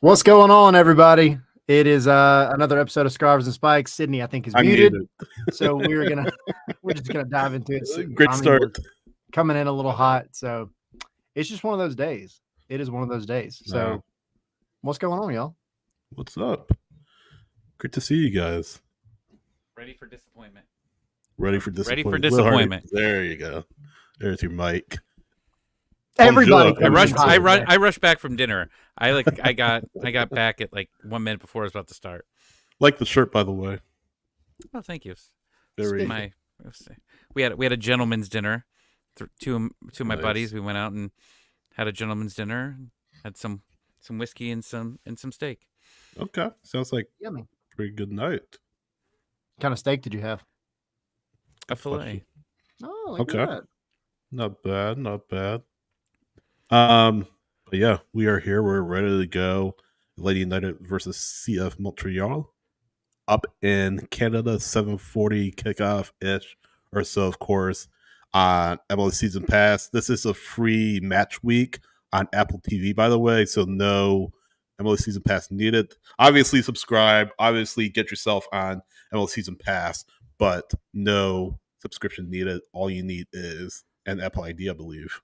What's going on, everybody? It is another episode of Scarves and Spikes. Sydney, I think, is I'm muted, muted. so we're just gonna dive into it. Great Tommy start. was coming in a little hot, so it's just one of those days. It is one of those days. So, what's going on, y'all? What's up? Great to see you guys. Ready for disappointment. Ready for disappointment. Ready for disappointment. There you go. There's your mic. Everybody, Bonjour, I rushed back from dinner. I got back at like 1 minute before it was about to start. Like the shirt, by the way. Oh, thank you. Very. We had a gentleman's dinner. Two of my Nice. buddies. We went out and had a gentleman's dinner. Had some whiskey and some steak. Okay. Sounds like yummy. a pretty good night. What kind of steak did you have? A fillet. Oh, like Okay. that. Not bad. Not bad. But yeah, we are here. We're ready to go. Lady United versus CF Montreal. Up in Canada, 7:40 kickoff ish or so, of course, on MLS Season Pass. This is a free match week on Apple TV, by the way, so no MLS Season Pass needed. Obviously, subscribe. Obviously, get yourself on MLS Season Pass, but no subscription needed. All you need is an Apple ID, I believe,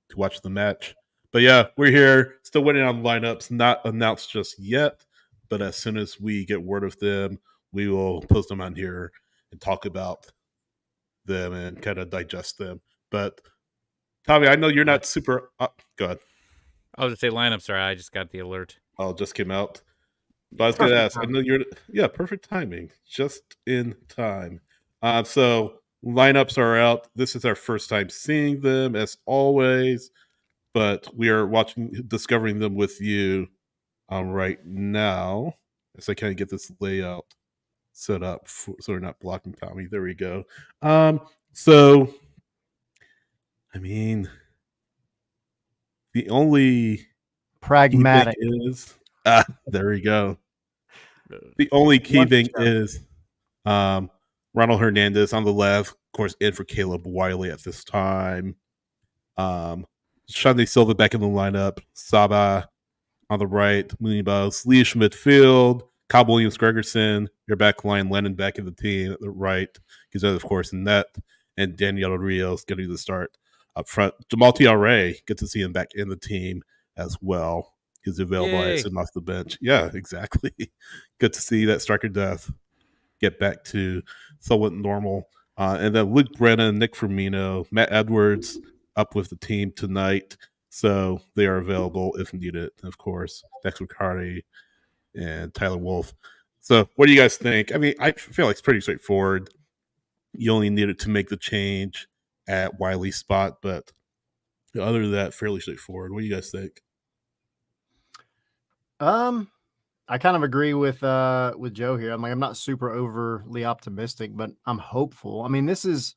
to watch the match. But yeah, we're here, still waiting on lineups, not announced just yet. But as soon as we get word of them, we will post them on here and talk about them and kind of digest them. But Tommy, I know you're not super. Go ahead. I was gonna say lineups are. I just got the alert. Oh, it just came out. But I was going to ask. I know you're. Yeah, perfect timing. Just in time. So lineups are out. This is our first time seeing them, as always. But we are discovering them with you right now, as I kind of get this layout set up so we're not blocking Tommy. There we go. So I mean, the only Pragmatic. key thing is there we go. The only key thing is Ronald Hernandez on the left, of course, in for Caleb Wiley at this time. Shande Silva back in the lineup. Saba on the right, Munibos, Leash midfield, Cobb Williams Gregerson, your back line, Lennon back in the team at the right, because of course in net, and Daniel Rios getting the start up front. Jamal Tiare, good to see him back in the team as well. He's available and off the bench. Yeah, exactly. Good to see that striker death get back to somewhat normal. And then Luke Brennan, Nick Firmino, Matt Edwards up with the team tonight. So they are available if needed, of course. Dex McCarty and Tyler Wolf. So what do you guys think? I mean, I feel like it's pretty straightforward. You only needed to make the change at Wiley's spot, but other than that, fairly straightforward. What do you guys think? I kind of agree with Joe here. I'm not super overly optimistic, but I'm hopeful. I mean, this is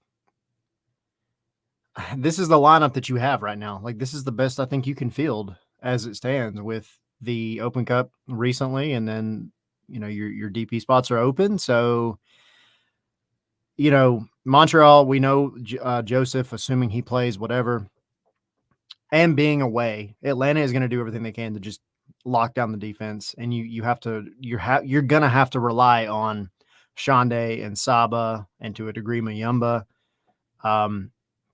the lineup that you have right now. Like, this is the best I think you can field as it stands with the Open Cup recently, and then your DP spots are open. So Montreal, we know Joseph, assuming he plays, whatever, and being away, Atlanta is going to do everything they can to just lock down the defense, and you're gonna have to rely on Shande and Saba and to a degree Muyumba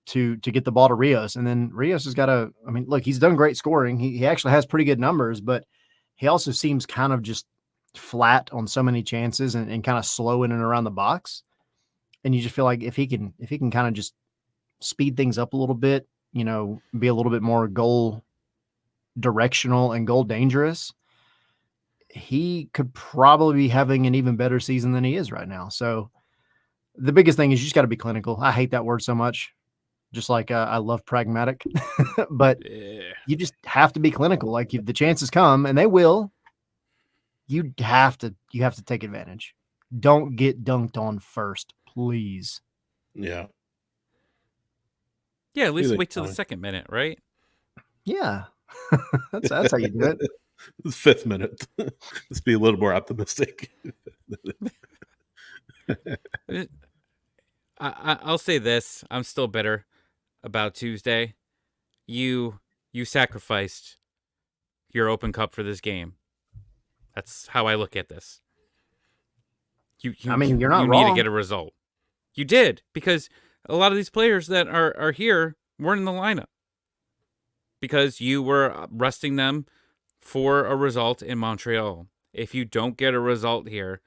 to get the ball to Rios. And then Rios has got to, I mean, look, he's done great scoring. He actually has pretty good numbers, but he also seems kind of just flat on so many chances and kind of slow in and around the box. And you just feel like if he can kind of just speed things up a little bit, be a little bit more goal directional and goal dangerous, he could probably be having an even better season than he is right now. So the biggest thing is you just got to be clinical. I hate that word so much. Just like I love pragmatic, but you just have to be clinical. Like if the chances come, and they will, you have to take advantage. Don't get dunked on first, please. Yeah. Yeah, at least wait till the second minute, right? Yeah. that's how you do it. The 5th minute. Let's be a little more optimistic. I'll say this. I'm still bitter about Tuesday. You sacrificed your Open Cup for this game. That's how I look at this. I mean, you're not you need to wrong. get a result. You did, because a lot of these players that are here weren't in the lineup because you were resting them for a result in Montreal. If you don't get a result here,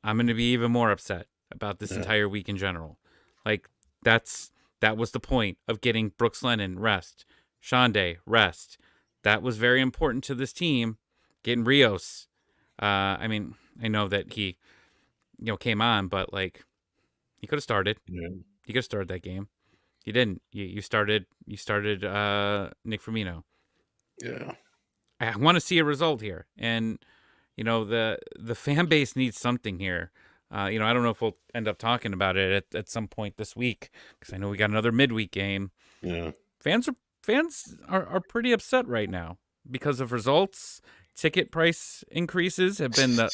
I'm going to be even more upset about this entire week in general. Like, that was the point of getting Brooks Lennon rest, Shonday rest. That was very important to this team. Getting Rios. I mean, I know that he, came on, but like, he could have started. Yeah. He could have started that game. You didn't. You started. Nick Firmino. Yeah. I want to see a result here, and the fan base needs something here. I don't know if we'll end up talking about it at some point this week, because I know we got another midweek game. Yeah. Fans are pretty upset right now because of results. Ticket price increases have been the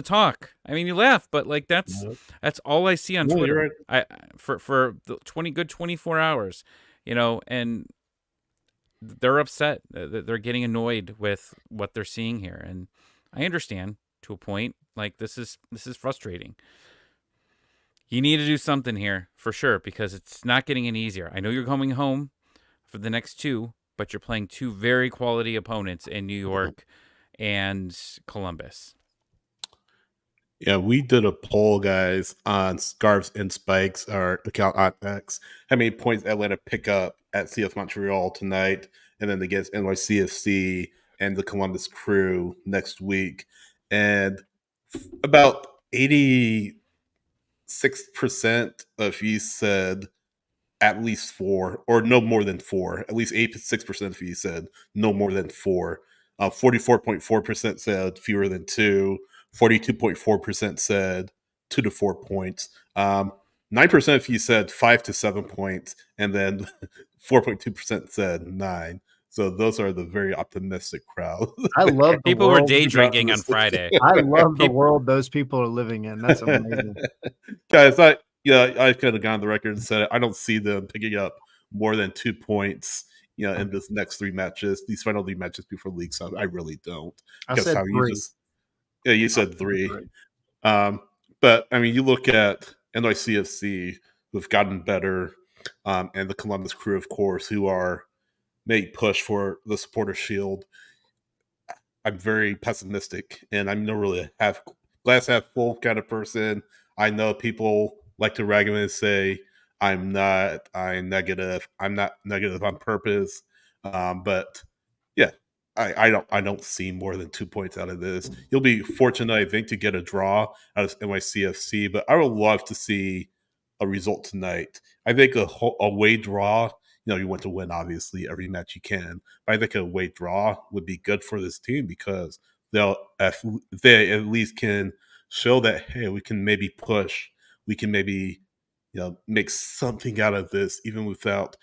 talk. I mean, you laugh, but like that's all I see on No, Twitter. you're right. For the 24 hours, and they're upset. They're getting annoyed with what they're seeing here, and I understand to a point. Like, this is frustrating. You need to do something here for sure, because it's not getting any easier. I know you're coming home for the next two, but you're playing two very quality opponents in New York and Columbus. Yeah, we did a poll, guys, on Scarves and Spikes, our account on X. How many points Atlanta pick up at CF Montreal tonight, and then against NYCFC and the Columbus Crew next week? And about 86% of you said at least 4, or no more than 4. At least 86% of you said no more than 4. 44.4% said fewer than 2. 42.4% said 2 to 4 points. 9% of you said 5 to 7 points, and then 4.2% said 9. So those are the very optimistic crowd. I love the People were world. day drinking on Friday. I love the world those people are living in. That's amazing. Guys, I could have gone on the record and said I don't see them picking up more than 2 points, in this next 3 matches, these final 3 matches before League Sun. I really don't. I said 3. You said 3. But I mean, you look at NYCFC, who've gotten better, and the Columbus Crew, of course, who are made push for the Supporter Shield. I'm very pessimistic, and I'm not really a glass half full kind of person. I know people like to rag me and say I'm negative. I'm not negative on purpose. But yeah, I don't see more than 2 points out of this. You'll be fortunate, I think, to get a draw out of NYCFC, but I would love to see a result tonight. I think a away draw, you want to win, obviously, every match you can. But I think a away draw would be good for this team, because they at least can show that, hey, we can maybe push. We can maybe, make something out of this, even without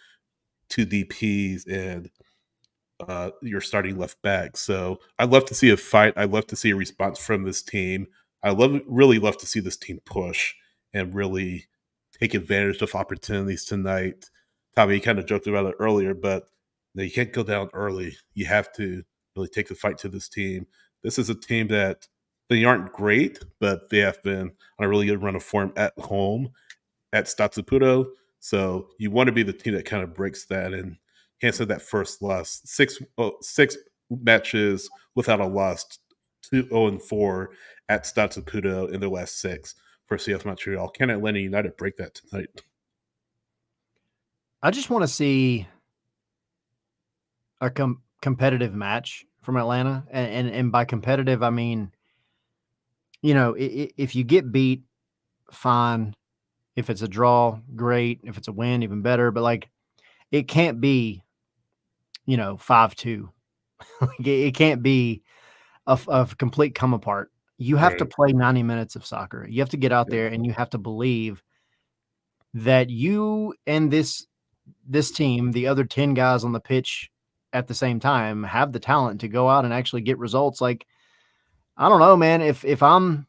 2 DPs and your starting left back. So I'd love to see a fight. I'd love to see a response from this team. Really love to see this team push and really take advantage of opportunities tonight. Tommy, you kind of joked about it earlier, but you can't go down early. You have to really take the fight to this team. This is a team that they aren't great, but they have been on a really good run of form at home at Stade Saputo. So you want to be the team that kind of breaks that and cancel that first loss. Six matches without a loss, 2-0-4 at Stade Saputo in their last 6 for CF Montreal. Can Atlanta United break that tonight? I just want to see a competitive match from Atlanta, and by competitive I mean, if you get beat, fine. If it's a draw, great. If it's a win, even better. But like, it can't be, 5-2. It can't be a complete come apart. You have to play 90 minutes of soccer. You have to get out there, and you have to believe that you and this team, the other 10 guys on the pitch at the same time, have the talent to go out and actually get results. Like, I don't know, man, if I'm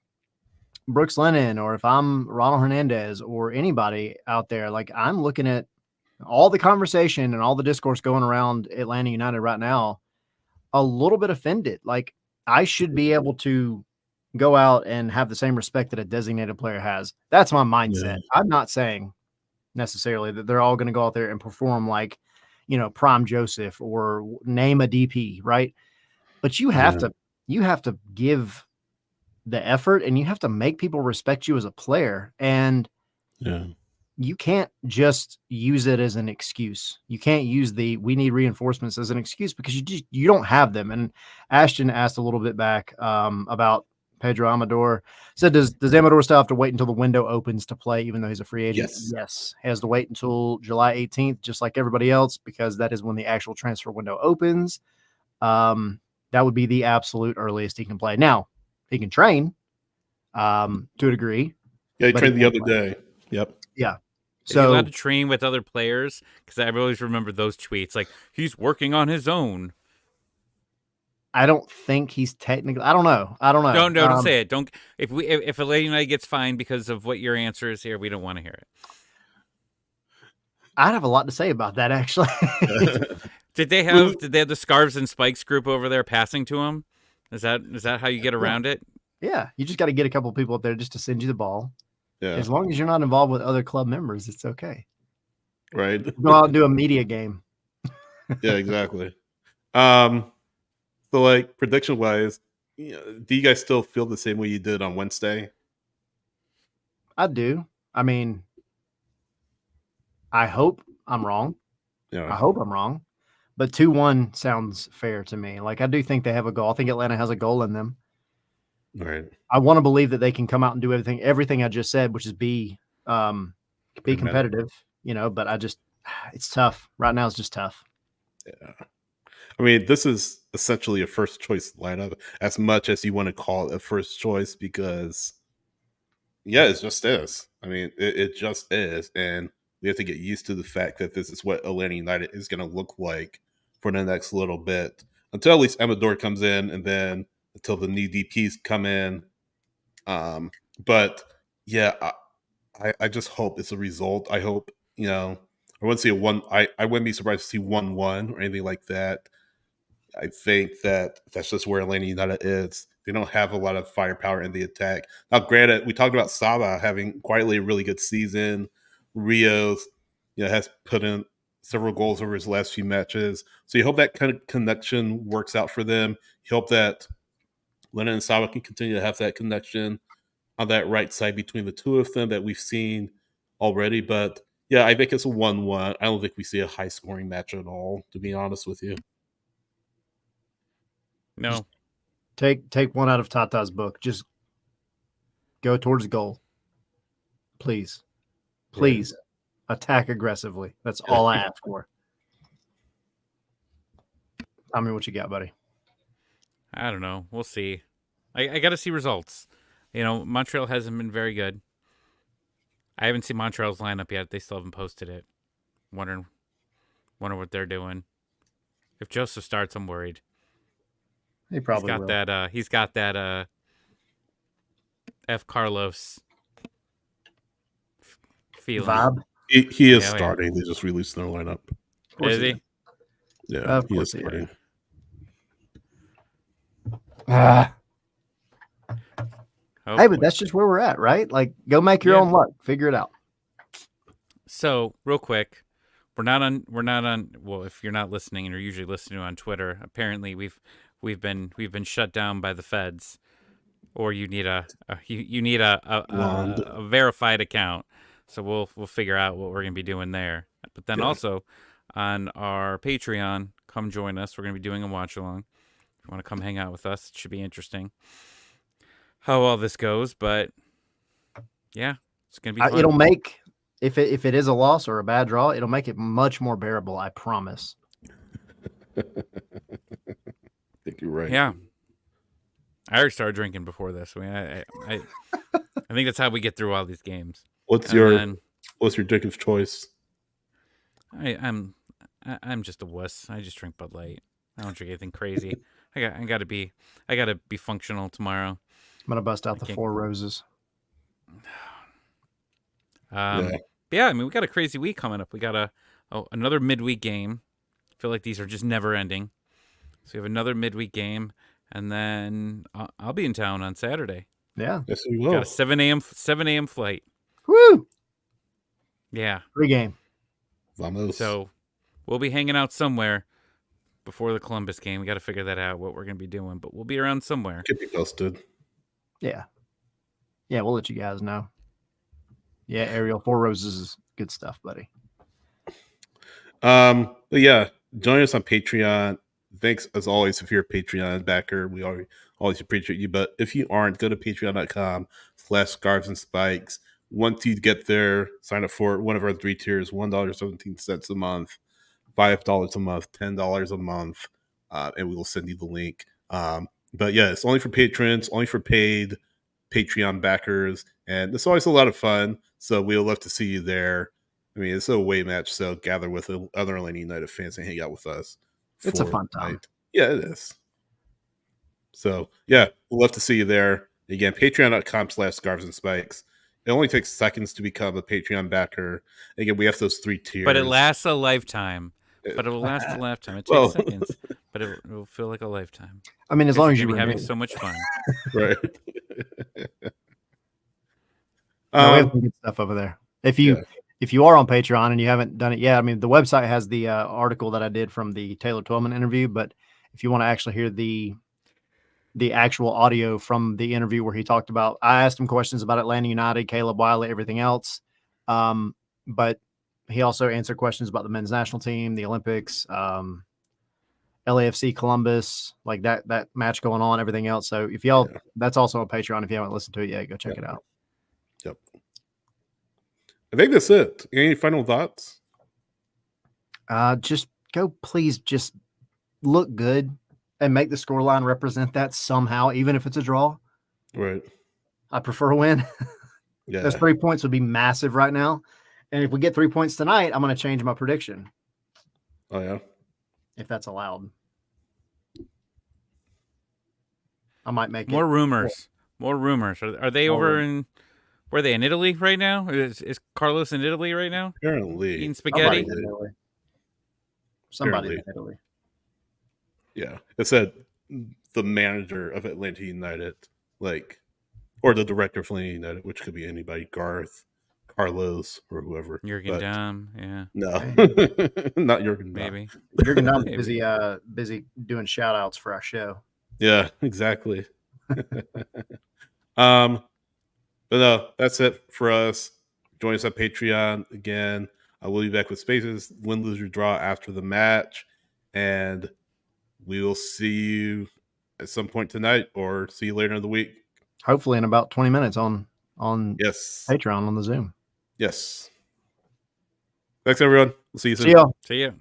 Brooks Lennon, or if I'm Ronald Hernandez, or anybody out there, like, I'm looking at all the conversation and all the discourse going around Atlanta United right now, a little bit offended. Like, I should be able to go out and have the same respect that a designated player has. That's my mindset. I'm not saying necessarily that they're all going to go out there and perform like, Prime Joseph or name a DP, right? But you have to give the effort, and you have to make people respect you as a player. And you can't just use it as an excuse. You can't use we need reinforcements as an excuse, because you don't have them. And Ashton asked a little bit back about Pedro Amador. Said, does Amador still have to wait until the window opens to play, even though he's a free agent? Yes. He has to wait until July 18th, just like everybody else, because that is when the actual transfer window opens. That would be the absolute earliest he can play. Now, he can train to a degree. Yeah, he trained the other day. Yep. Yeah. So, is he allowed to train with other players? Because I always remember those tweets, like, he's working on his own. I don't think he's technically. I don't know. Don't say it. Don't. If Atlanta United gets fined because of what your answer is here, we don't want to hear it. I'd have a lot to say about that, actually. Did they have the Scarves and Spikes group over there passing to him? Is that how you get around it? Yeah, you just got to get a couple of people up there just to send you the ball. Yeah. As long as you're not involved with other club members, it's okay. Right. Go out and do a media game. Yeah, exactly. So, like, prediction wise, do you guys still feel the same way you did on Wednesday? I do. I mean, I hope I'm wrong. Yeah. I hope I'm wrong. But 2-1 sounds fair to me. Like, I do think they have a goal. I think Atlanta has a goal in them. Right. I want to believe that they can come out and do everything I just said, which is be competitive, but it's tough. Right now it's just tough. Yeah. I mean, this is essentially a first choice lineup, as much as you want to call it a first choice, because it just is. I mean, it just is. And we have to get used to the fact that this is what Atlanta United is going to look like for the next little bit, until at least Amador comes in, and then until the new DPs come in. But yeah, I just hope it's a result. I hope, I wouldn't see I wouldn't be surprised to see 1-1 or anything like that. I think that's just where Atlanta United is. They don't have a lot of firepower in the attack. Now, granted, we talked about Saba having quietly a really good season. Rios, has put in several goals over his last few matches. So you hope that kind of connection works out for them. You hope that Lennon and Saba can continue to have that connection on that right side between the two of them that we've seen already. But yeah, I think it's a 1-1. I don't think we see a high scoring match at all, to be honest with you. No. Just take one out of Tata's book. Just go towards the goal. Please. Please. Right. Attack aggressively. That's all I ask for. Tell me what you got, buddy. I don't know. We'll see. I got to see results. Montreal hasn't been very good. I haven't seen Montreal's lineup yet. They still haven't posted it. Wondering what they're doing. If Joseph starts, I'm worried. He probably will. He's got that F. Carlos feeling. Vibe. He is starting. They just released their lineup. Is he? Yeah, he is starting. Hey, but that's just where we're at, right? Like, go make your own luck. Figure it out. So, real quick, we're not on. Well, if you're not listening and you're usually listening on Twitter, apparently we've been shut down by the feds, or you need a verified account. So we'll figure out what we're gonna be doing there. But then also on our Patreon, come join us. We're gonna be doing a watch along. If you want to come hang out with us, it should be interesting how all this goes. But yeah, it's gonna be fun. It'll make, if it is a loss or a bad draw, it'll make it much more bearable. I promise. I think you're right. Yeah, I already started drinking before this. I mean, I think that's how we get through all these games. What's your drink of choice? I'm just a wuss. I just drink Bud Light. I don't drink anything crazy. I gotta be functional tomorrow. I'm gonna bust out the Four Roses. Yeah, I mean, we got a crazy week coming up. We got another midweek game. I feel like these are just never ending. So we have another midweek game, and then I'll be in town on Saturday. Yeah. Yes, we will. Got a 7 a.m. flight. Woo! Yeah. Pre-game. Vamos. So we'll be hanging out somewhere before the Columbus game. We got to figure that out, what we're going to be doing, but we'll be around somewhere. Keep me posted. Yeah. Yeah, we'll let you guys know. Yeah, Ariel, 4 Roses is good stuff, buddy. But yeah, join us on Patreon. Thanks as always if you're a Patreon backer. We always appreciate you. But if you aren't, go to patreon.com/scarves and spikes. Once you get there, sign up for one of our 3 tiers: $1.17 a month, $5 a month, $10 a month, and we will send you the link. But yeah, it's only for patrons, only for paid Patreon backers, and it's always a lot of fun. So we'll love to see you there. I mean, it's a away match, so gather with other Atlanta United fans and hang out with us. It's a for fun the time. night. Yeah, it is. So yeah, we'll love to see you there. Again, patreon.com/scarves and spikes. It only takes seconds to become a Patreon backer. Again, we have those 3 tiers. But it lasts a lifetime. But it will last a lifetime. It takes Well- seconds, but it will feel like a lifetime. I mean, as long as you you're gonna be having renew. so much fun. Right. No, we have some good stuff over there. If you are on Patreon and you haven't done it yet, I mean, the website has the article that I did from the Taylor Twellman interview. But if you want to actually hear the actual audio from the interview where he talked about, I asked him questions about Atlanta United, Caleb Wiley, everything else. But he also answered questions about the men's national team, the Olympics, LAFC Columbus, like that match going on, everything else. So if y'all, that's also on Patreon. If you haven't listened to it yet, go check it out. Yep. I think that's it. Any final thoughts? Just go, please just look good and make the scoreline represent that somehow, even if it's a draw. Right. I prefer a win. Yeah. Those 3 points would be massive right now. And if we get 3 points tonight, I'm going to change my prediction. Oh, yeah. If that's allowed. I might make More it. rumors. More rumors. Are they More over rumors. in? Were they in Italy right now? Is Carlos in Italy right now? Apparently. Eating Somebody's spaghetti? in Italy. Somebody's in Apparently. Italy. Yeah. It said the manager of Atlanta United, or the director of Atlanta United, which could be anybody, Garth, Carlos, or whoever. Jurgen But Damm, yeah, no, not Jurgen Damm. maybe. Jurgen Damm's Maybe. busy doing shout outs for our show. Yeah, exactly. But no, that's it for us. Join us on Patreon again. I will be back with Spaces, win, lose, or draw after the match, and we will see you at some point tonight, or see you later in the week. Hopefully in about 20 minutes on Yes, Patreon on the Zoom. yes. Thanks, everyone. We'll see you soon. See y'all. See ya.